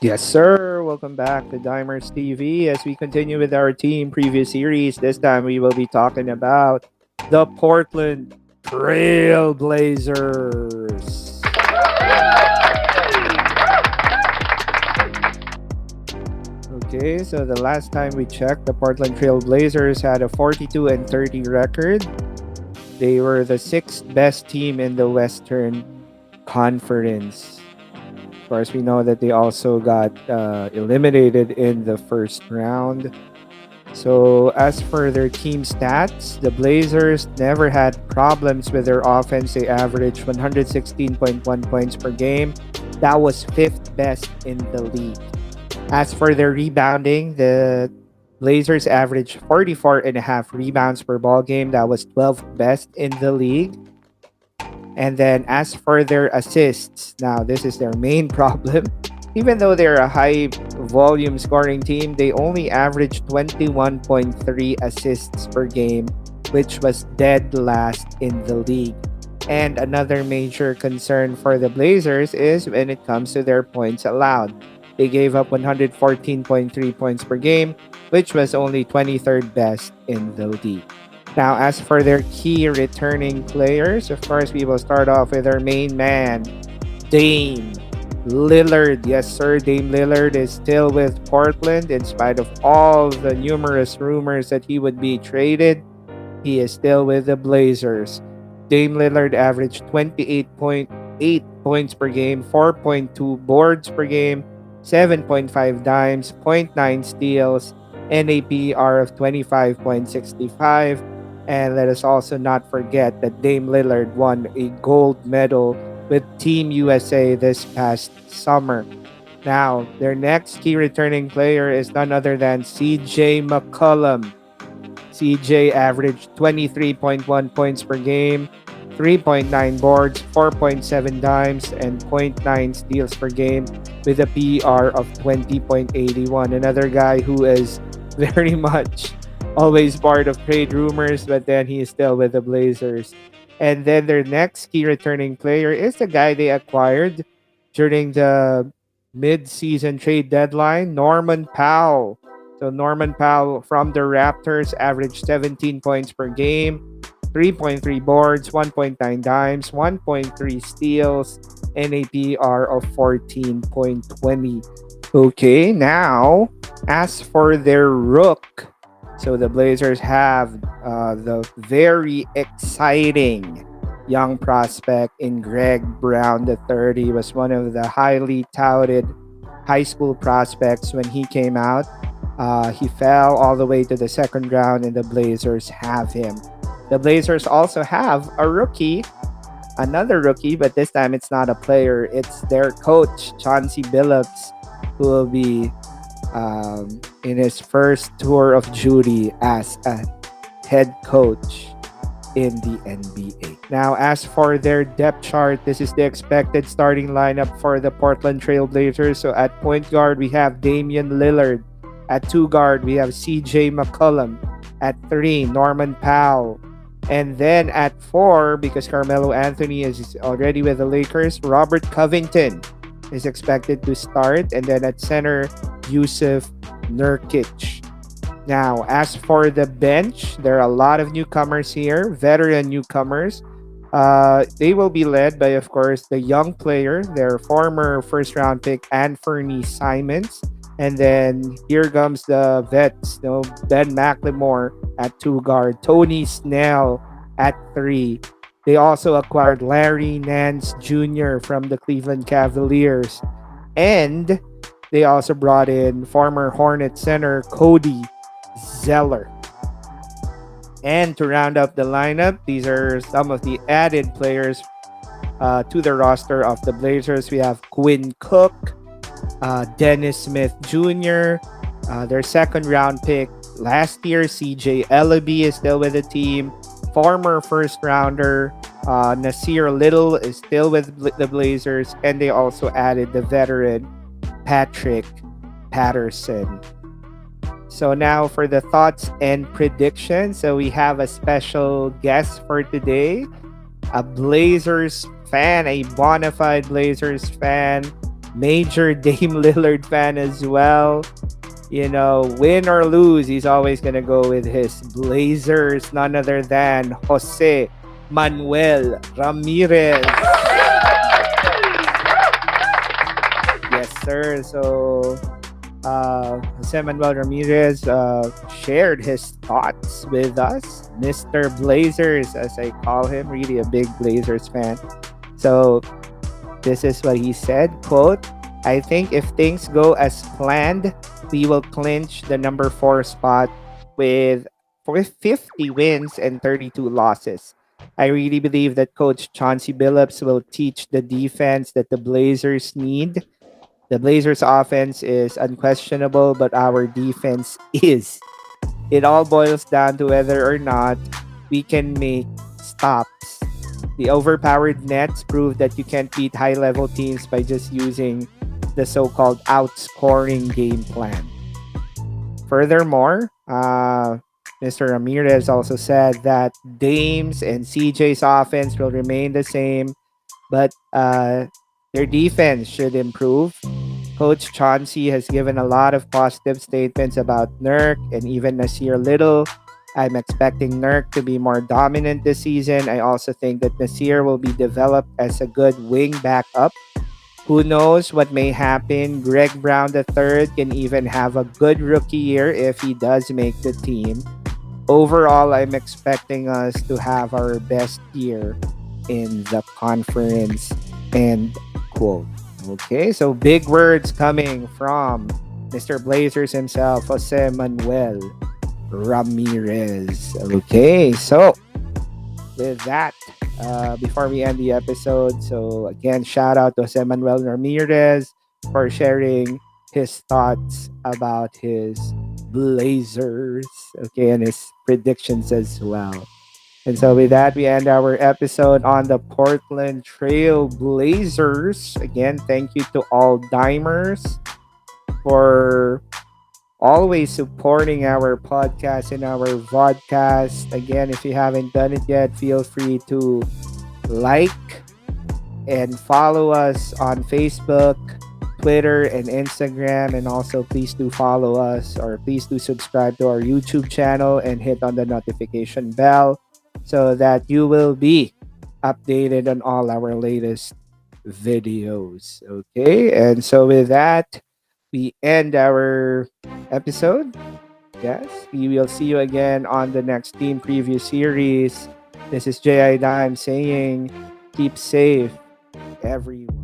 Yes, sir. Welcome back to Dimers TV as we continue with our team preview series. This time we will be talking about the Portland Trailblazers. Okay, so the last time we checked, the Portland Trailblazers had a 42 and 30 record. They were the sixth best team in the Western Conference. Of course, we know that they also got eliminated in the first round. So, as for their team stats, the Blazers never had problems with their offense. They averaged 116.1 points per game. That was fifth best in the league. As for their rebounding, the Blazers averaged 44 and a half rebounds per ball game. That was 12th best in the league. And then as for their assists, now this is their main problem. Even though they're a high volume scoring team, they only averaged 21.3 assists per game, which was dead last in the league. And another major concern for the Blazers is when it comes to their points allowed. They gave up 114.3 points per game, which was only 23rd best in the league. Now, as for their key returning players, of course, we will start off with our main man, Dame Lillard. Yes, sir, Dame Lillard is still with Portland in spite of all the numerous rumors that he would be traded. He is still with the Blazers. Dame Lillard averaged 28.8 points per game, 4.2 boards per game, 7.5 dimes, zero point 0.9 steals, NAPR of 25.65. And let us also not forget that Dame Lillard won a gold medal with Team USA this past summer. Now, their next key returning player is none other than CJ McCollum. CJ averaged 23.1 points per game, 3.9 boards, 4.7 dimes, and zero point 0.9 steals per game with a PR of 20.81. Another guy who is very much always part of trade rumors, but then he is still with the Blazers. And then their next key returning player is the guy they acquired during the mid-season trade deadline, Norman Powell. So Norman Powell from the Raptors averaged 17 points per game, 3.3 boards, 1.9 dimes, 1.3 steals, NAPR of 14.20. Okay, now as for their rook, so the Blazers have the very exciting young prospect in Greg Brown III. He was one of the highly touted high school prospects when he came out. He fell all the way to the second round, and the Blazers have him. The Blazers also have a rookie, another rookie, but this time it's not a player. It's their coach, Chauncey Billups, who will be in his first tour of duty as a head coach in the NBA. Now, as for their depth chart, this is the expected starting lineup for the Portland Trailblazers. So at point guard, we have Damian Lillard. At two guard, we have CJ McCollum. At three, Norman Powell. And then at four, because Carmelo Anthony is already with the Lakers, Robert Covington is expected to start. And then at center, Yusuf Nurkic. Now, as for the bench, there are a lot of newcomers here, veteran newcomers. They will be led by, of course, the young player, their former first-round pick, Anthony Simons. And then here comes the vets, Ben McLemore at two guard, Tony Snell at three. They also acquired Larry Nance Jr. from the Cleveland Cavaliers. And they also brought in former Hornet center Cody Zeller. And to round up the lineup, these are some of the added players to the roster of the Blazers. We have Quinn Cook, Dennis Smith Jr., their second round pick last year, CJ Ellaby is still with the team. Former first rounder Nasir Little is still with the Blazers, and they also added the veteran Patrick Patterson. So now for the thoughts and predictions. So we have a special guest for today, a Blazers fan, a bona fide Blazers fan. major Dame Lillard fan as well. Win or lose, he's always going to go with his Blazers, none other than Jose Manuel Ramirez. Yes, sir. So, Jose Manuel Ramirez shared his thoughts with us. Mr. Blazers, as I call him, really a big Blazers fan. So, this is what he said, quote, I think if things go as planned, we will clinch the number 4 spot with 50 wins and 32 losses. I really believe that Coach Chauncey Billups will teach the defense that the Blazers need. The Blazers offense is unquestionable, but our defense is. It all boils down to whether or not we can make stops. The overpowered Nets prove that you can't beat high level teams by just using the so called outscoring game plan. Furthermore, Mr. Ramirez also said that Dame's and CJ's offense will remain the same, but their defense should improve. Coach Chauncey has given a lot of positive statements about Nurk and even Nasir Little. I'm expecting Nurk to be more dominant this season. I also think that Nasir will be developed as a good wing backup. Who knows what may happen? Greg Brown III can even have a good rookie year if he does make the team. Overall, I'm expecting us to have our best year in the conference. End quote. Okay, so big words coming from Mr. Blazers himself, Jose Manuel Ramirez. Okay, so with that, before we end the episode, so again, shout out to Jose Manuel Ramirez for sharing his thoughts about his Blazers, okay, and his predictions as well. And so with that, we end our episode on the Portland Trail Blazers. Again, thank you to all Dimers for always supporting our podcast and our vodcast. Again, if you haven't done it yet, feel free to like and follow us on Facebook, Twitter, and Instagram. And also, please do follow us, or please do subscribe to our YouTube channel and hit on the notification bell so that you will be updated on all our latest videos. Okay, and so with that, we end our episode. Yes, we will see you again on the next team preview series. This is J.I. Dime saying, keep safe, everyone.